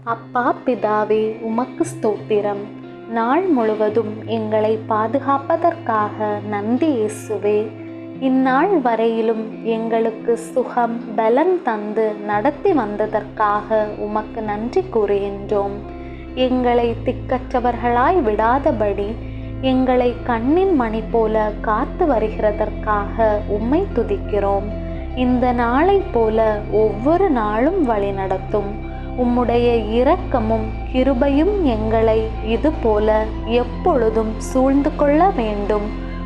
அப்பா பிதாவே, உமக்கு ஸ்தோத்திரம். நாள் முழுவதும் எங்களை பாதுகாப்பதற்காக நன்றி இயேசுவே. இந்நாள் வரையிலும் எங்களுக்கு சுகம் பலன் தந்து நடத்தி வந்ததற்காக உமக்கு நன்றி கூறுகின்றோம். எங்களை திக்கற்றவர்களாய் விடாதபடி எங்களை கண்ணின் மணி போல காத்து வருகிறதற்காக உம்மை துதிக்கிறோம். இந்த நாளை போல ஒவ்வொரு நாளும் வழி நடத்தும். உம்முடைய இரக்கமும் கிருபையும் எங்களை இது போல எப்பொழுதும் சூழ்ந்து கொள்ள வேண்டும்.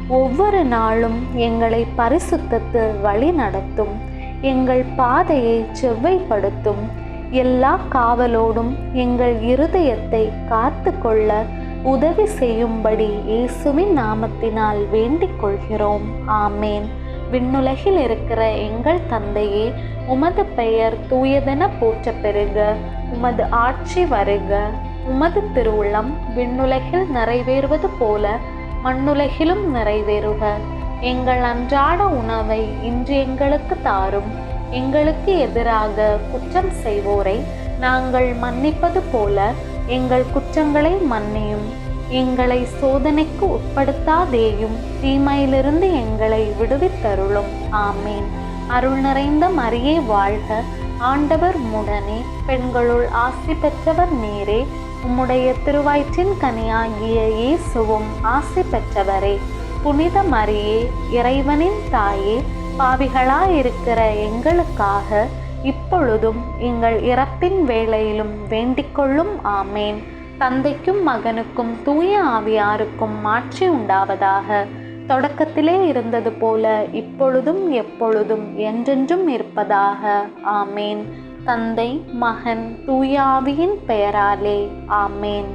ஒவ்வொரு நாளும் எங்களை பரிசுத்தத்து வழி நடத்தும். எங்கள் பாதையை செவ்வைப்படுத்தும். எல்லா காவலோடும் எங்கள் இருதயத்தை காத்து கொள்ள உதவி செய்யும்படி இயேசுவின் நாமத்தினால் வேண்டிக் கொள்கிறோம். ஆமேன். விண்ணுலகில் இருக்கிற எங்கள் தந்தையே, உமது பெயர் தூயதென போற்ற பெறுக. உமது ஆட்சி வருக. உமது திருவுள்ளம் விண்ணுலகில் நிறைவேறுவது போல மண்ணுலகிலும் நிறைவேறுக. எங்கள் அன்றாட உணவை இன்று எங்களுக்கு தாரும். எங்களுக்கு எதிராக குற்றம் செய்வோரை நாங்கள் மன்னிப்பது போல எங்கள் குற்றங்களை மன்னியும். எங்களை சோதனைக்கு உட்படுத்தாதேயும், தீமையிலிருந்து எங்களை விடுவித்தருளும். ஆமீன். அருள் நிறைந்த மரியே வாழ்க. ஆண்டவர் உம்முடனே, பெண்களுள் ஆசி பெற்றவர் நீரே. உம்முடைய திருவயிற்றின் கனியாகிய இயேசுவும் ஆசி பெற்றவரே. புனித மரியே, இறைவனின் தாயே, பாவிகளாயிருக்கிற எங்களுக்காக இப்பொழுதும் எங்கள் இறப்பின் வேளையிலும் வேண்டிக்கொள்ளும். ஆமேன். தந்தைக்கும் மகனுக்கும் தூய ஆவியாருக்கும் மாட்சி உண்டாவதாக. தொடக்கத்திலே இருந்தது போல இப்பொழுதும் எப்பொழுதும் என்றென்றும் இருப்பதாக. ஆமேன். தந்தை, மகன், தூய ஆவியின் பெயராலே. ஆமேன்.